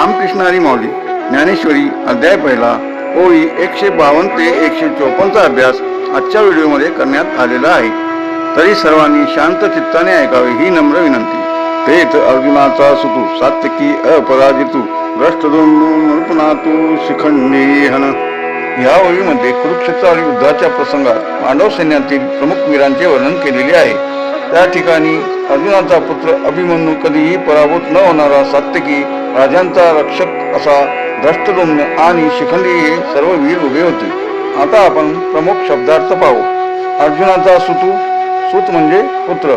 रामकृष्ण हरी माऊली ज्ञानेश्वरी अध्याय पहिला ओळी 152 ते 154 चा अभ्यास आजच्या व्हिडिओमध्ये करण्यात आलेला आहे. तरी सर्वांनी शांत चित्ताने ऐकावे ही नम्र विनंती. तेच अर्जुनाचा सुतू सात्यकी अपराजितू भ्रष्टदोन्नपुनातू शिखंडी हन. या ओळीमध्ये कुरुक्षेत्र युद्धाच्या प्रसंगात पांडव सैन्यातील प्रमुख वीरांचे वर्णन केलेले आहे. त्या ठिकाणी अर्जुनाचा पुत्र अभिमन्यू कधीही पराभूत न होणारा सात्यकी राजांचा रक्षक असा धृष्टद्युम्न आणि शिखंडी हे सर्व वीर उभे होते. आता आपण प्रमुख शब्दार्थ पाहू. अर्जुनाचा सुतू, सूत म्हणजे पुत्र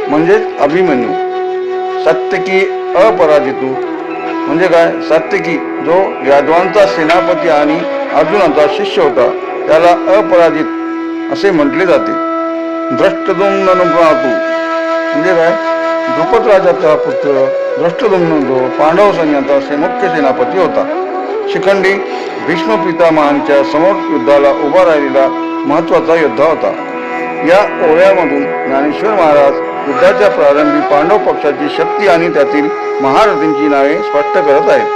म्हणजेच अभिमन्यू. सात्यकी अपराजितू म्हणजे काय? सात्यकी जो यादवांचा सेनापती आणि अर्जुनाचा शिष्य होता त्याला अपराजित असे म्हटले जाते. धृष्टद्युम्न म्हणजे काय? द्रुपद राजाचा पुत्र धृष्टद्युम्न जो पांडव सैन्याचा मुख्य सेनापती होता. शिखंडी भीष्म पितामहांच्या समोर युद्धाला उभा राहिलेला महत्वाचा योद्धा होता. या ओव्यामधून ज्ञानेश्वर महाराज युद्धाच्या प्रारंभी पांडव पक्षाची शक्ती आणि त्यातील महारथींची नावे स्पष्ट करत आहेत.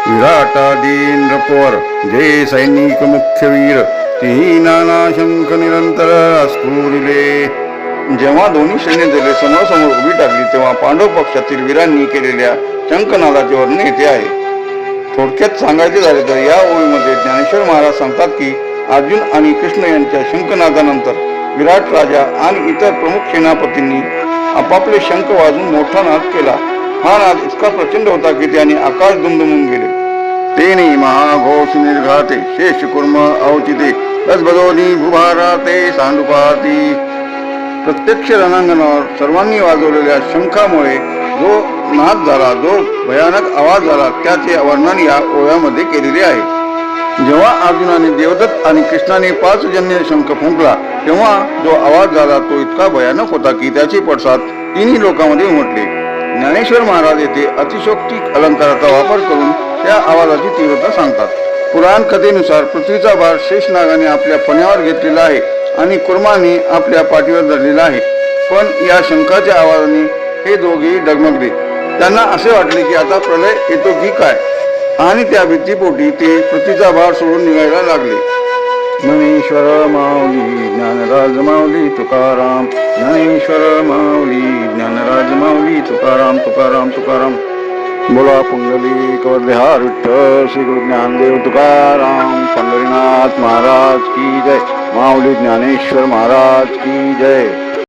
विराटादीन रपोर जय सैनिक मुख्य वीर तिही नाना शंख निरंतर स्फुरिले. जेव्हा दोन्ही सैन्य दले समोरासमोर उभी टाकली तेव्हा पांडव पक्षातील वीरांनी केलेल्या शंखनादाचे वर्णन येथे आहे. थोडक्यात सांगायचे झाले तर या ओळीमध्ये ज्ञानेश्वर महाराज सांगतात की अर्जुन आणि कृष्ण यांच्या शंखनादानंतर विराट राजा आणि इतर प्रमुख सेनापतींनी आपापले शंख वाजून मोठा नाद केला. हा नाद इतका प्रचंड होता की त्याने आकाश दुमदुमून गेले. तेने महाघोष निर्घाते शेष कुर्म अवचिते रसबदोनी भूभाराते सांडुपाती. प्रत्यक्ष रणांगणावर सर्वांनी वाजवलेल्या शंखामुळे जो नाद झाला, जो भयानक आवाज झाला त्याचे वर्णन या ओव्यामध्ये केलेले आहे. जेव्हा अर्जुनाने देवदत्त आणि कृष्णाने 5 जन्य शंख फुंकला तेव्हा जो आवाज झाला तो इतका भयानक होता की त्याचे पडसाद तिन्ही लोकांमध्ये उमटले. ज्ञानेश्वर महाराज येथे अतिशयोक्ती अलंकाराचा वापर करून त्या आवाजाची तीव्रता सांगतात. पुराण कथेनुसार पृथ्वीचा भार शेषनागाने आपल्या फण्यावर घेतलेला आहे आणि कुर्माने आपल्या पाठीवर धरलेला आहे. पण या शंखाच्या आवाजाने हे दोघेही डगमगले. त्यांना असे वाटले की आता प्रलय येतो की काय, आणि त्या भीतीपोटी ते पृथ्वीचा भार सोडून निघायला लागले. ज्ञानेश्वर माऊली ज्ञानराज माऊली तुकाराम, ज्ञानेश्वर माऊली ज्ञानराज माऊली तुकाराम तुकाराम तुकाराम. बोला पुंडलिक वरदेहार विठ्ठल श्री गुरु ज्ञानदेव तुकाराम. पंढरीनाथ महाराज की जय. माऊली ज्ञानेश्वर महाराज की जय.